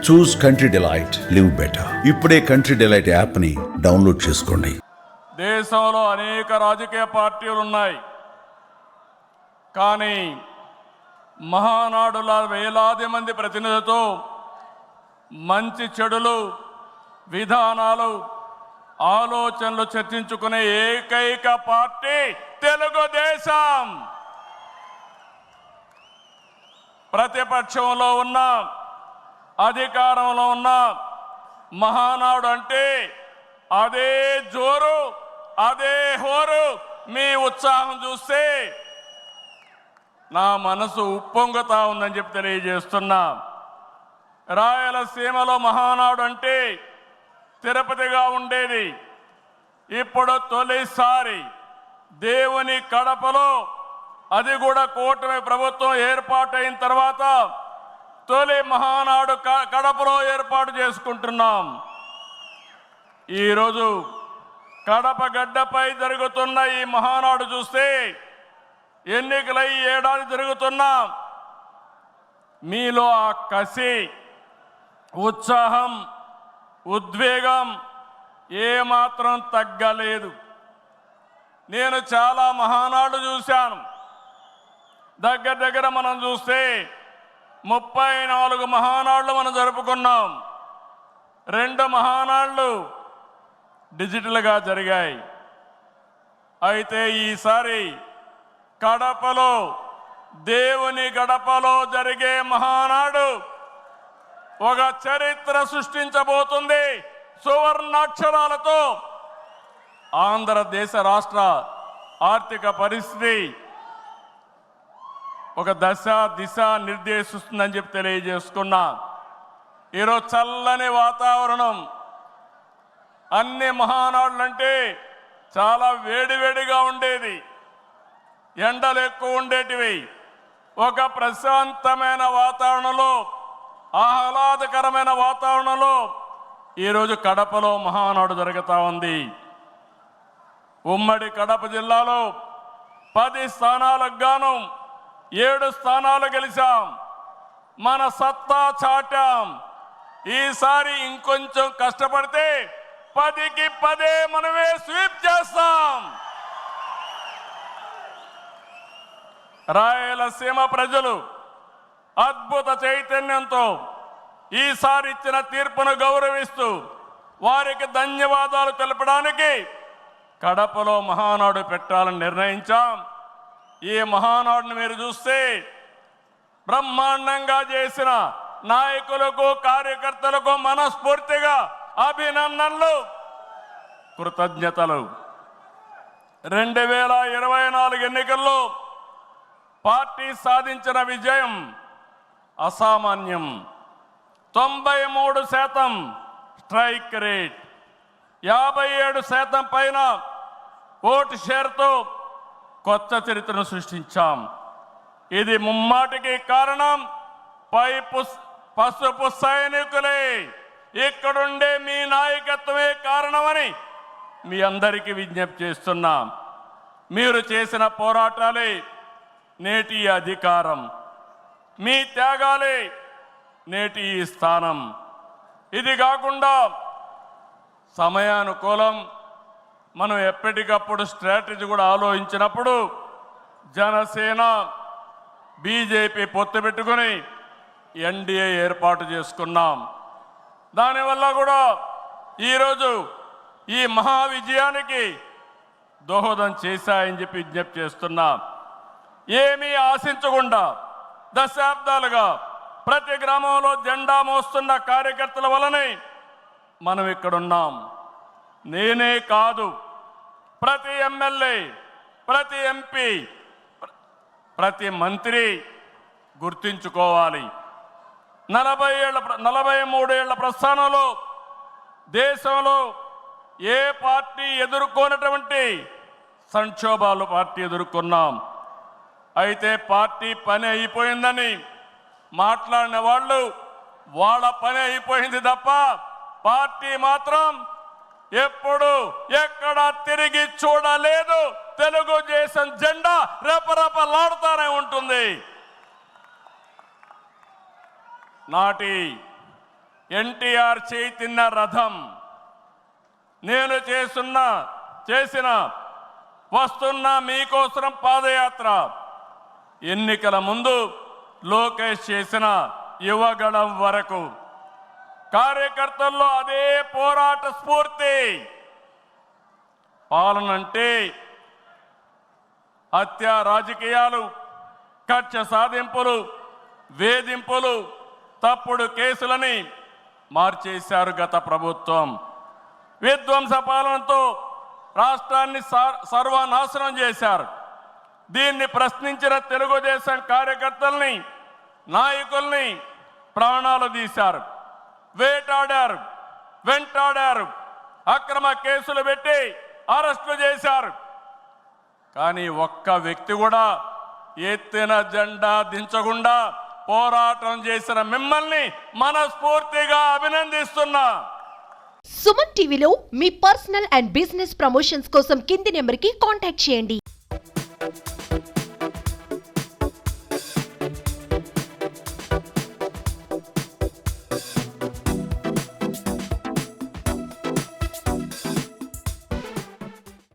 చూస్ country delight, live better. ఇప్పుడే country delight app ని download చేసుకోండి. దేశంలో అనేక రాజకీయ పార్టీలు ఉన్నాయి, కానీ మహానాడుల వేలాది మంది ప్రతినిధులతో మంచి చెడులు, విధానాలు, ఆలోచనలు చర్చించుకునే ఏకైక పార్టీ తెలుగుదేశం. ప్రతిపక్షంలో ఉన్న, అధికారంలో ఉన్న మహానాడు అంటే అదే జోరు, అదే హోరు. మీ ఉత్సాహం చూస్తే నా మనసు ఉప్పొంగుతా ఉందని చెప్పి తెలియజేస్తున్నా. రాయలసీమలో మహానాడు అంటే తిరుపతిగా ఉండేది. ఇప్పుడు తొలిసారి దేవుని కడపలో, అది కూడా కూటమి ప్రభుత్వం ఏర్పాటైన తర్వాత తొలి మహానాడు కడపలో ఏర్పాటు చేసుకుంటున్నాం. ఈరోజు కడప గడ్డపై జరుగుతున్న ఈ మహానాడు చూస్తే ఎన్నికలై ఏడాది జరుగుతున్నా మీలో ఆ కసి, ఉత్సాహం, ఉద్వేగం ఏమాత్రం తగ్గలేదు. నేను చాలా మహానాడు చూశాను. దగ్గర మనం చూస్తే 34 మహానాళ్ళు మనం జరుపుకున్నాం. 2 మహానాళ్ళు డిజిటల్గా జరిగాయి. అయితే ఈసారి కడపలో, దేవుని గడపలో జరిగే మహానాడు ఒక చరిత్ర సృష్టించబోతుంది. సువర్ణాక్షరాలతో ఆంధ్రదేశ రాష్ట్ర ఆర్థిక పరిస్థితి ఒక దశ దిశ నిర్దేశిస్తుందని చెప్పి తెలియజేసుకున్నా. ఈరోజు చల్లని వాతావరణం. అన్ని మహానాడులంటే చాలా వేడివేడిగా ఉండేది, ఎండలు ఎక్కువ ఉండేటివి. ఒక ప్రశాంతమైన వాతావరణంలో, ఆహ్లాదకరమైన వాతావరణంలో ఈరోజు కడపలో మహానాడు జరుగుతూ ఉంది. ఉమ్మడి కడప జిల్లాలో 10 స్థానాలకు గాను 7 స్థానాలు గెలిచాం. మన సత్తా చాటాం. ఈసారి ఇంకొంచెం కష్టపడితే 10కి 10 మనమే స్వీప్ చేస్తాం. రాయలసీమ ప్రజలు అద్భుత చైతన్యంతో ఈసారి ఇచ్చిన తీర్పును గౌరవిస్తూ వారికి ధన్యవాదాలు తెలపడానికి కడపలో మహానాడు పెట్టాలని నిర్ణయించాం. ఈ మహానాడుని మీరు చూస్తే బ్రహ్మాండంగా చేసిన నాయకులకు, కార్యకర్తలకు మనస్ఫూర్తిగా అభినందనలు, కృతజ్ఞతలు. 2024 ఎన్నికల్లో పార్టీ సాధించిన విజయం అసామాన్యం. 93% స్ట్రైక్ రేట్, 57% పైన ఓటు షేర్తో కొత్త చరిత్రను సృష్టించాం. ఇది ముమ్మాటికి కారణం పసుపు సైనికులే. ఇక్కడుండే మీ నాయకత్వమే కారణమని మీ అందరికీ విజ్ఞప్తి చేస్తున్నాం. మీరు చేసిన పోరాటాలే నేటి అధికారం, మీ త్యాగాలే నేటి ఈ స్థానం. ఇది కాకుండా సమయానుకూలం మనం ఎప్పటికప్పుడు స్ట్రాటజీ కూడా ఆలోచించినప్పుడు జనసేన, బీజేపీ పొత్తు పెట్టుకొని ఎన్డీఏ ఏర్పాటు చేసుకున్నాం. దానివల్ల కూడా ఈరోజు ఈ మహా విజయానికి దోహదం చేశాయని చెప్పి విజ్ఞప్తి చేస్తున్నా. ఏమీ ఆశించకుండా దశాబ్దాలుగా ప్రతి గ్రామంలో జెండా మోస్తున్న కార్యకర్తల వలనే మనం ఇక్కడున్నాం. నేనే కాదు, ప్రతి ఎమ్మెల్యే, ప్రతి ఎంపీ, ప్రతి మంత్రి గుర్తించుకోవాలి. 43 ఏళ్ల ప్రస్థానంలో దేశంలో ఏ పార్టీ ఎదుర్కొన్నటువంటి సంక్షోభాలు పార్టీ ఎదుర్కొన్నాం. అయితే పార్టీ పని అయిపోయిందని మాట్లాడిన వాళ్ళు వాళ్ళ పని అయిపోయింది తప్ప పార్టీ మాత్రం ఎప్పుడు ఎక్కడ తిరిగి చూడలేదు. తెలుగుదేశం జెండా రెపరెపలాడుతూనే ఉంటుంది. నాటి ఎన్టీఆర్ చైతన్య రథం, నేను చేసిన వస్తున్న మీకోసం పాదయాత్ర, ఎన్నికల ముందు లోకేష్ చేసిన యువగళం వరకు కార్యకర్తల్లో అదే పోరాట స్ఫూర్తి. పాలనంటే హత్య రాజకీయాలు, కక్ష సాధింపులు, వేధింపులు, తప్పుడు కేసులని మార్చేశారు గత ప్రభుత్వం. విధ్వంస పాలనతో రాష్ట్రాన్ని సర్వనాశనం చేశారు. దీన్ని ప్రశ్నించిన తెలుగుదేశం కార్యకర్తల్ని, నాయకుల్ని ప్రాణాలు తీశారు, వేటాడారు, వెంటాడారు, అక్రమ కేసులు పెట్టి అరెస్టులు చేశారు. కానీ ఒక్క వ్యక్తి కూడా ఎత్తిన జెండా దించకుండా పోరాటం చేసిన మిమ్మల్ని మనస్ఫూర్తిగా అభినందిస్తున్నా. సుమన్ టీవీలో మీ పర్సనల్ అండ్ బిజినెస్ ప్రమోషన్స్ కోసం కింది నెంబర్కి కాంటాక్ట్ చేయండి.